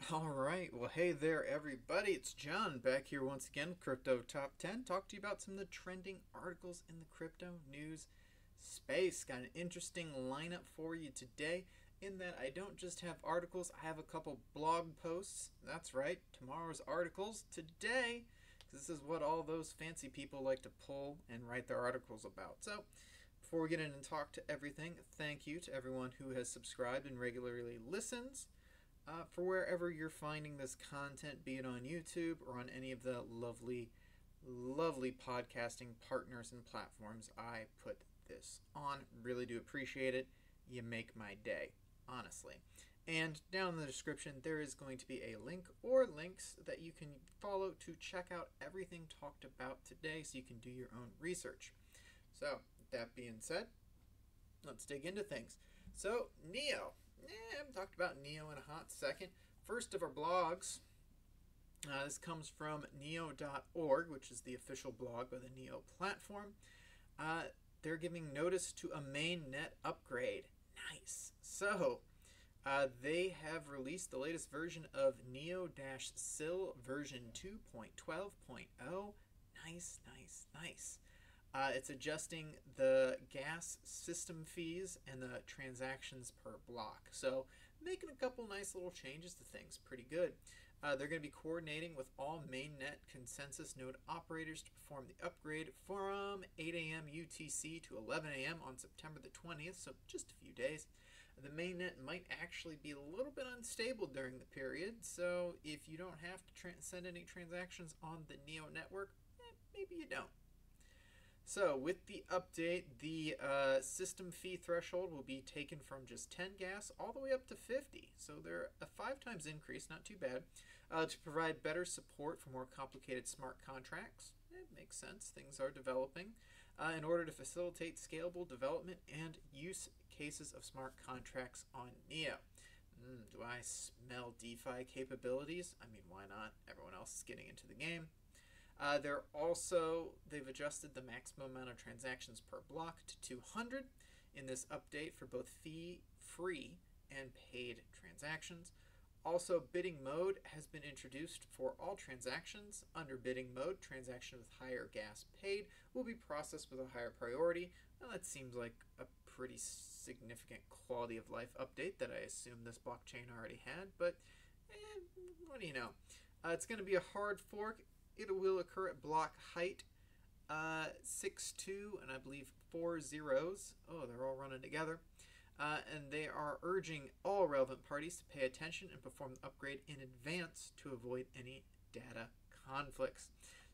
All right. Well, hey there, everybody. It's John back here once again, Crypto Top 10. Talk to you about some of the trending articles in the crypto news space. Got an interesting lineup for you today in that I don't just have articles, I have a couple blog posts. That's right, tomorrow's articles today, because this is what all those fancy people like to pull and write their articles about. So, before we get in and talk to everything, thank you to everyone who has subscribed and regularly listens. For wherever you're finding this content, be it on YouTube or on any of the lovely podcasting partners and platforms I put this on. Really do appreciate it. You make my day, honestly. And down in the description, there is going to be a link or links that you can follow to check out everything talked about today so you can do your own research. So, with that being said, let's dig into things. So, NEO. I haven't talked about NEO in a hot second. First of our blogs, this comes from neo.org, which is the official blog by the NEO platform. They're giving notice to a mainnet upgrade. Nice. So, they have released the latest version of NEO-SIL version 2.12.0. Nice, nice, nice. It's adjusting the gas system fees and the transactions per block. So making a couple nice little changes to things. Pretty good. They're going to be coordinating with all mainnet consensus node operators to perform the upgrade from 8 a.m. UTC to 11 a.m. on September the 20th, so just a few days. The mainnet might actually be a little bit unstable during the period, so if you don't have to send any transactions on the NEO network, maybe you don't. So with the update, the system fee threshold will be taken from just 10 gas all the way up to 50. So they're a 5 times increase, not too bad, to provide better support for more complicated smart contracts. It makes sense. Things are developing in order to facilitate scalable development and use cases of smart contracts on NEO. Do I smell DeFi capabilities? I mean, why not? Everyone else is getting into the game. They've adjusted the maximum amount of transactions per block to 200 in this update for both fee-free and paid transactions. Also, bidding mode has been introduced for all transactions. Under bidding mode, transactions with higher gas paid will be processed with a higher priority. Well, that seems like a pretty significant quality of life update that I assume this blockchain already had, but what do you know? It's going to be a hard fork. It will occur at block height 6.2 and I believe 4 zeros. Oh, they're all running together. And they are urging all relevant parties to pay attention and perform the upgrade in advance to avoid any data conflicts.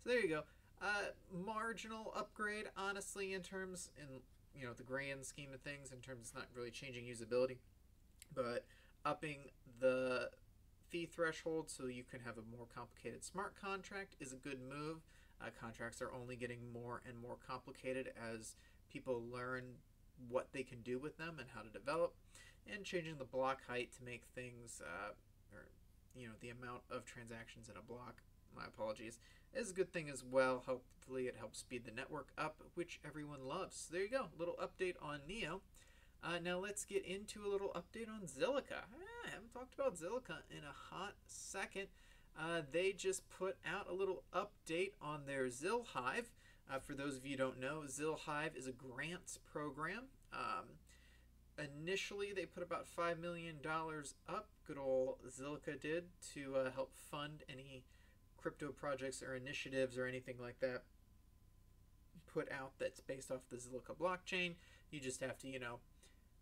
So there you go. Marginal upgrade, honestly, in the grand scheme of things, in terms of not really changing usability, but upping the fee threshold so you can have a more complicated smart contract is a good move. Contracts are only getting more and more complicated as people learn what they can do with them and how to develop, and changing the block height to make things, the amount of transactions in a block, my apologies, is a good thing as well. Hopefully it helps speed the network up, which everyone loves. So there you go, little update on NEO. Now let's get into a little update on Zilliqa. I haven't talked about Zilliqa in a hot second. They just put out a little update on their ZILHive. For those of you who don't know, ZILHive is a grants program. Initially, they put about $5 million up, good old Zilliqa did, to help fund any crypto projects or initiatives or anything like that put out that's based off the Zilliqa blockchain. You just have to,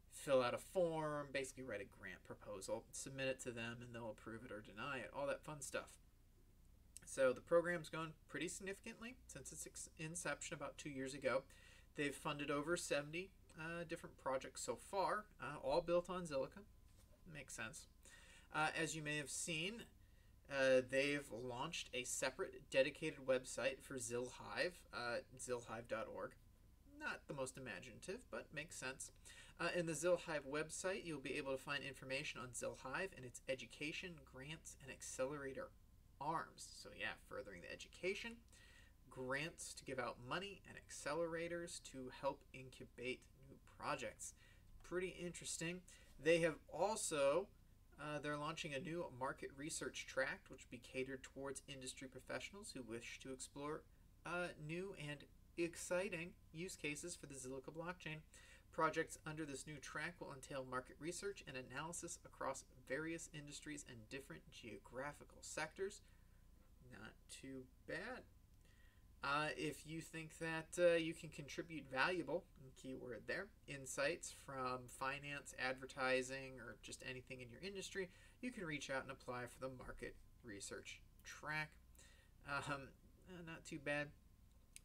fill out a form, basically write a grant proposal, submit it to them, and they'll approve it or deny it, all that fun stuff. So the program's grown pretty significantly since its inception about 2 years ago. They've funded over 70 different projects so far, all built on Zilliqa. Makes sense. As you may have seen, they've launched a separate dedicated website for ZILHive, zilhive.org. Not the most imaginative, but makes sense. In the ZILHive website, you'll be able to find information on ZILHive and its education, grants, and accelerator arms. So yeah, furthering the education, grants to give out money, and accelerators to help incubate new projects. Pretty interesting. They have also They're launching a new market research tract, which will be catered towards industry professionals who wish to explore new and exciting use cases for the Zilliqa blockchain. Projects under this new track will entail market research and analysis across various industries and different geographical sectors. Not too bad. If you think that you can contribute valuable, keyword there, insights from finance, advertising, or just anything in your industry, you can reach out and apply for the market research track. Not too bad.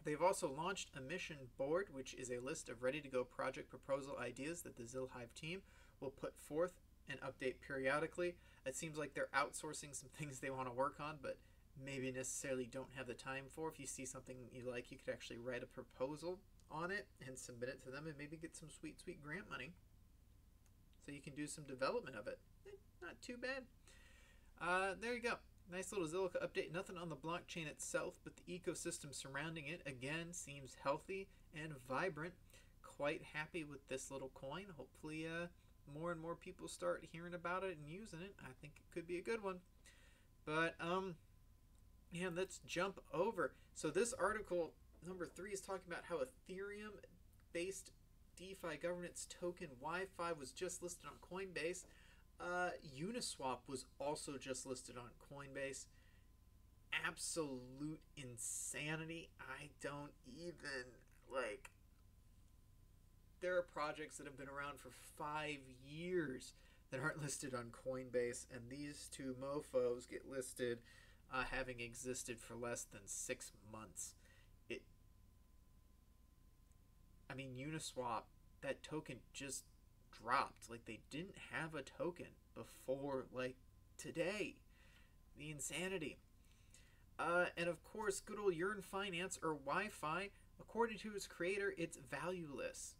They've also launched a mission board, which is a list of ready-to-go project proposal ideas that the ZILHive team will put forth and update periodically. It seems like they're outsourcing some things they want to work on, but maybe necessarily don't have the time for. If you see something you like, you could actually write a proposal on it and submit it to them and maybe get some sweet, sweet grant money so you can do some development of it. Not too bad. There you go. Nice little Zilliqa update. Nothing on the blockchain itself, but the ecosystem surrounding it, again, seems healthy and vibrant. Quite happy with this little coin. Hopefully more and more people start hearing about it and using it. I think it could be a good one. But yeah, let's jump over. So this article, number 3, is talking about how Ethereum-based DeFi governance token YFI was just listed on Coinbase. Uniswap was also just listed on Coinbase. Absolute insanity. I don't even, like, there are projects that have been around for 5 years that aren't listed on Coinbase, and these two mofos get listed having existed for less than 6 months. I mean, Uniswap, that token just dropped. Like, they didn't have a token before, like, today. The insanity. And of course, good old Yearn Finance, or YFI, according to its creator, it's valueless.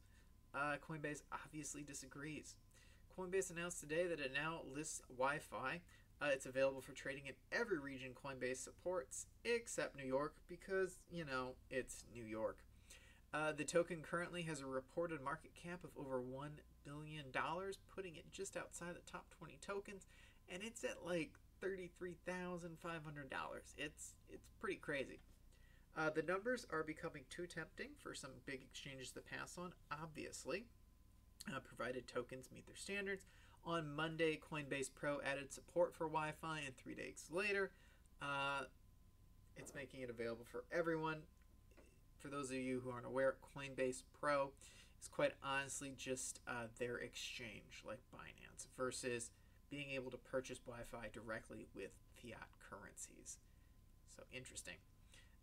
Coinbase obviously disagrees. Coinbase announced today that it now lists YFI. It's available for trading in every region Coinbase supports, except New York, because, you know, it's New York. The token currently has a reported market cap of over $1 billion, putting it just outside the top 20 tokens, and it's at like $33,500. It's pretty crazy. The numbers are becoming too tempting for some big exchanges to pass on, obviously, provided tokens meet their standards. On Monday, Coinbase Pro added support for YFI, and 3 days later, it's making it available for everyone. For those of you who aren't aware, Coinbase Pro is quite honestly just their exchange, like Binance, versus being able to purchase YFI directly with fiat currencies. So interesting.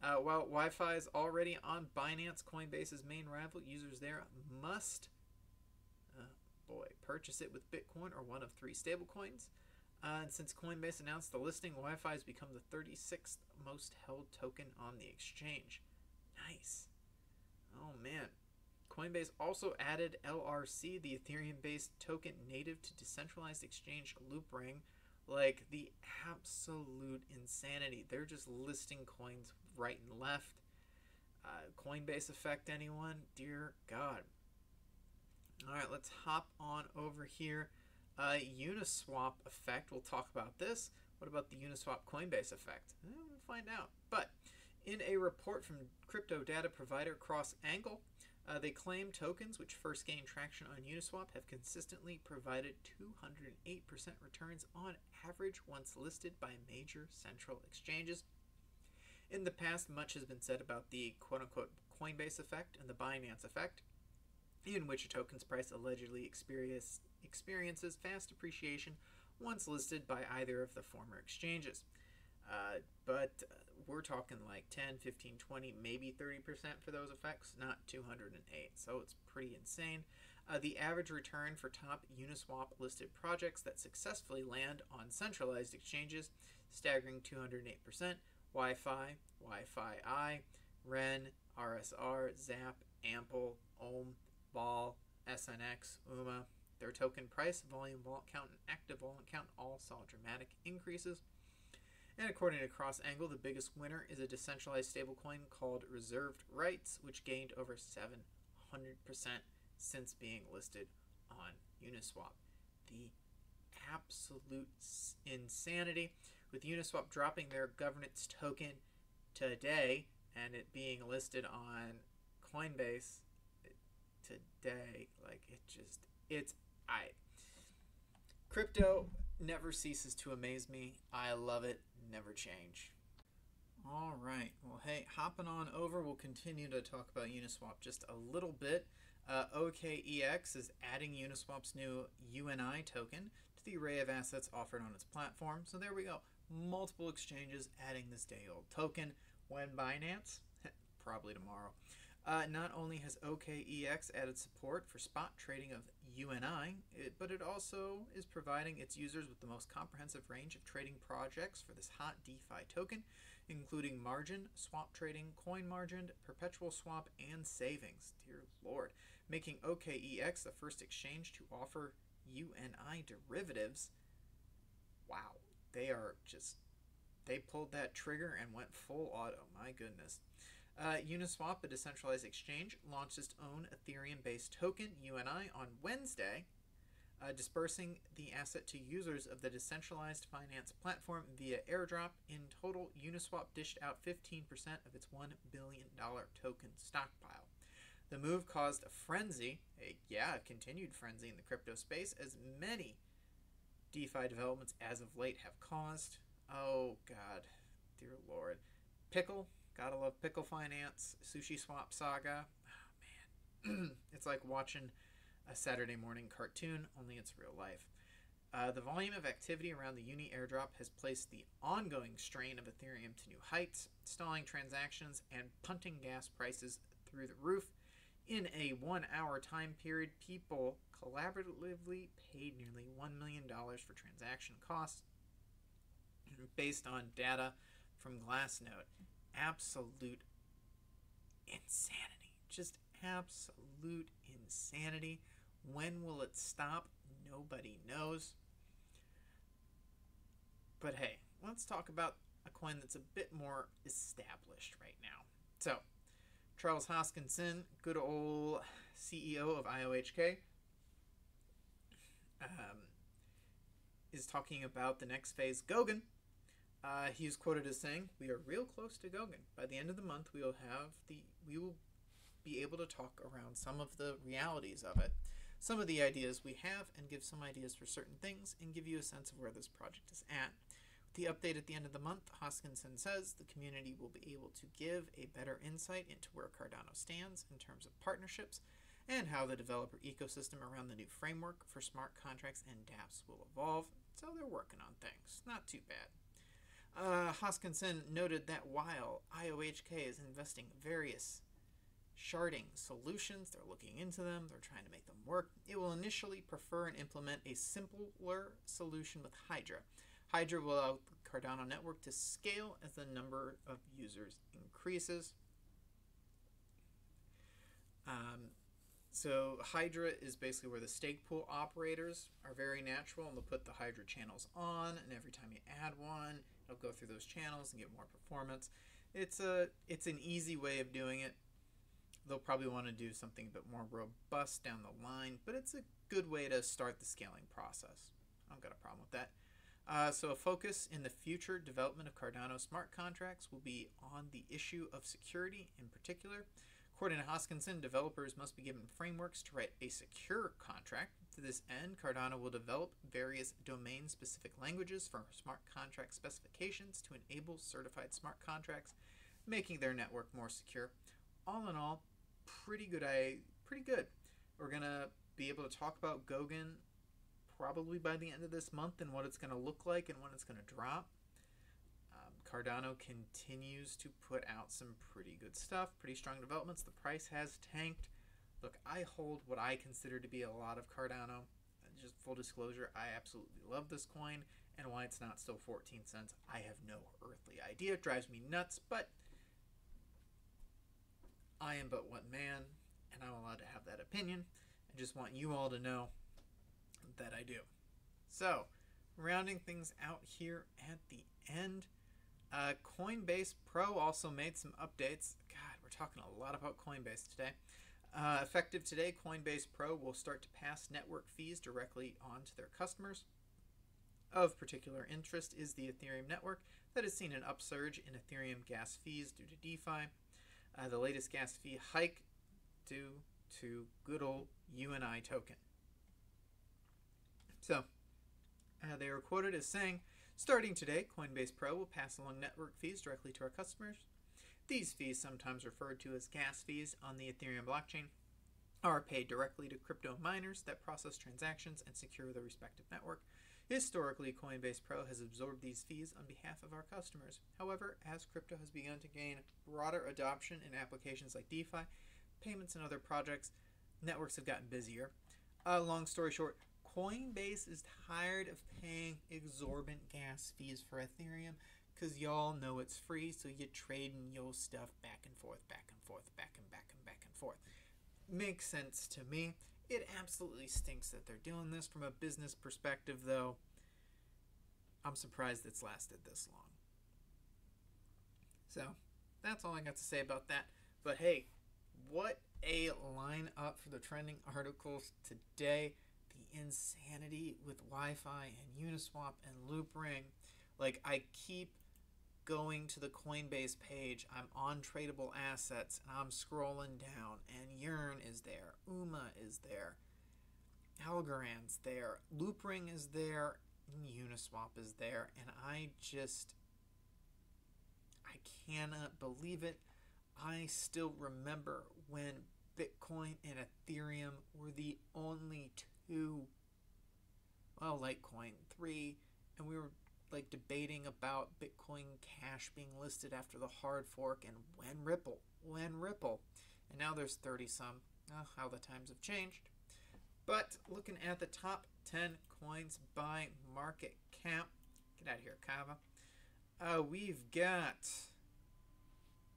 While YFI is already on Binance, Coinbase's main rival, users there must purchase it with Bitcoin or one of 3 stablecoins. And since Coinbase announced the listing, YFI has become the 36th most held token on the exchange. Nice. Oh man. Coinbase also added LRC, the Ethereum-based token native to decentralized exchange Loopring. Like, the absolute insanity. They're just listing coins right and left. Coinbase affect anyone? Dear God. Alright, let's hop on over here. Uniswap effect. We'll talk about this. What about the Uniswap Coinbase effect? We'll find out. But in a report from crypto data provider CrossAngle, they claim tokens which first gained traction on Uniswap have consistently provided 208% returns on average once listed by major central exchanges. In the past, much has been said about the quote-unquote Coinbase effect and the Binance effect, in which a token's price allegedly experiences fast appreciation once listed by either of the former exchanges. But we're talking like 10, 15, 20, maybe 30% for those effects, not 208. So it's pretty insane. The average return for top Uniswap listed projects that successfully land on centralized exchanges, staggering 208%. YFI, YFI, REN, RSR, ZAP, Ample, Ohm, Ball, SNX, UMA. Their token price, volume wallet count, and active wallet count all saw dramatic increases. And according to CrossAngle, the biggest winner is a decentralized stablecoin called Reserved Rights, which gained over 700% since being listed on Uniswap. The absolute insanity. With Uniswap dropping their governance token today and it being listed on Coinbase today, like crypto never ceases to amaze me. I love it. Never change. All right. Well, hey, hopping on over, we'll continue to talk about Uniswap just a little bit. OKEx is adding Uniswap's new UNI token to the array of assets offered on its platform. So there we go. Multiple exchanges adding this day-old token. When Binance? Probably tomorrow. Not only has OKEx added support for spot trading of UNI, but it also is providing its users with the most comprehensive range of trading projects for this hot DeFi token, including margin, swap trading, coin margin, perpetual swap, and savings. Dear Lord. Making OKEx the first exchange to offer UNI derivatives. Wow. They pulled that trigger and went full auto. My goodness. Uniswap, a decentralized exchange, launched its own Ethereum-based token, UNI, on Wednesday, dispersing the asset to users of the decentralized finance platform via airdrop. In total, Uniswap dished out 15% of its $1 billion token stockpile. The move caused a frenzy, a continued frenzy in the crypto space, as many DeFi developments as of late have caused. Oh, God. Dear Lord. Pickle. Gotta love Pickle Finance. Sushi Swap Saga. Oh, man. It's like watching a Saturday morning cartoon, only it's real life. The volume of activity around the Uni airdrop has placed the ongoing strain of Ethereum to new heights, stalling transactions and punting gas prices through the roof. In a 1-hour time period, people collaboratively paid nearly $1 million for transaction costs based on data from Glassnode. Absolute insanity. Just absolute insanity. When will it stop? Nobody knows. But hey, let's talk about a coin that's a bit more established right now. So, Charles Hoskinson, good old CEO of IOHK, is talking about the next phase, Goguen. He is quoted as saying, "We are real close to Goguen. By the end of the month, we will be able to talk around some of the realities of it, some of the ideas we have, and give some ideas for certain things, and give you a sense of where this project is at." With the update at the end of the month, Hoskinson says the community will be able to give a better insight into where Cardano stands in terms of partnerships and how the developer ecosystem around the new framework for smart contracts and dApps will evolve. So they're working on things. Not too bad. Hoskinson noted that while IOHK is investing various sharding solutions, they're looking into them, they're trying to make them work, it will initially prefer and implement a simpler solution with Hydra. Hydra will allow the Cardano network to scale as the number of users increases. So Hydra is basically where the stake pool operators are very natural, and they'll put the Hydra channels on, and every time you add one, it'll go through those channels and get more performance. It's an easy way of doing it. They'll probably want to do something a bit more robust down the line, but it's a good way to start the scaling process. I don't got a problem with that. So a focus in the future development of Cardano smart contracts will be on the issue of security in particular. According to Hoskinson, developers must be given frameworks to write a secure contract. To this end, Cardano will develop various domain-specific languages for smart contract specifications to enable certified smart contracts, making their network more secure. All in all, pretty good. We're going to be able to talk about Goguen probably by the end of this month and what it's going to look like and when it's going to drop. Cardano continues to put out some pretty good stuff, pretty strong developments. The price has tanked. Look, I hold what I consider to be a lot of Cardano. Just full disclosure, I absolutely love this coin, and why it's not still 14 cents, I have no earthly idea. It drives me nuts, but I am but one man, and I'm allowed to have that opinion. I just want you all to know that I do. So, rounding things out here at the end, Coinbase Pro also made some updates. God, we're talking a lot about Coinbase today. Effective today, Coinbase Pro will start to pass network fees directly on to their customers. Of particular interest is the Ethereum network that has seen an upsurge in Ethereum gas fees due to DeFi. The latest gas fee hike due to good old UNI token. So, they were quoted as saying, starting today, Coinbase Pro will pass along network fees directly to our customers. These fees, sometimes referred to as gas fees on the Ethereum blockchain, are paid directly to crypto miners that process transactions and secure the respective network. Historically, Coinbase Pro has absorbed these fees on behalf of our customers. However, as crypto has begun to gain broader adoption in applications like DeFi, payments, and other projects, networks have gotten busier. Long story short, Coinbase is tired of paying exorbitant gas fees for Ethereum because y'all know it's free, so you trading your stuff back and forth, back and forth, back and forth. Makes sense to me. It absolutely stinks that they're doing this. From a business perspective, though, I'm surprised it's lasted this long. So, that's all I got to say about that. But hey, what a lineup for the trending articles today. The insanity with YFI and Uniswap and Loopring. Like, I keep going to the Coinbase page. I'm on tradable assets and I'm scrolling down, and Yearn is there, UMA is there, Algorand's there, Loopring is there, and Uniswap is there, and I cannot believe it. I still remember when Bitcoin and Ethereum were the only two, well, Litecoin 3, and we were like debating about Bitcoin Cash being listed after the hard fork, and when Ripple, and now there's 30 some. How the times have changed. But looking at the top 10 coins by market cap, get out of here, Kava. We've got,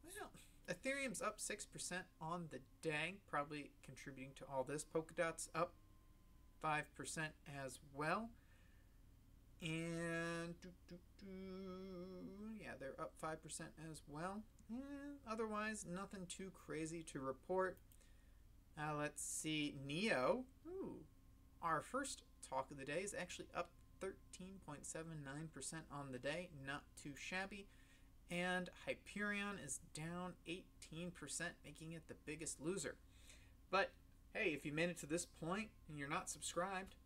well, Ethereum's up 6% on the day, probably contributing to all this. Polkadot's up 5% as well. And yeah, they're up 5% as well. Otherwise, nothing too crazy to report. Let's see, Neo. Our first talk of the day is actually up 13.79% on the day. Not too shabby. And Hyperion is down 18%, making it the biggest loser. But hey, if you made it to this point and you're not subscribed,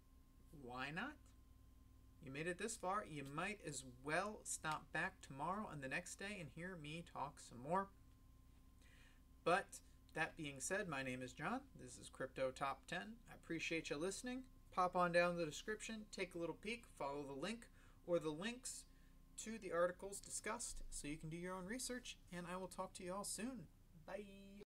why not? You made it this far, you might as well stop back tomorrow and the next day and hear me talk some more. But that being said, my name is John. This is Crypto Top 10. I appreciate you listening. Pop on down to the description, take a little peek, follow the link or the links to the articles discussed so you can do your own research, and I will talk to you all soon. Bye.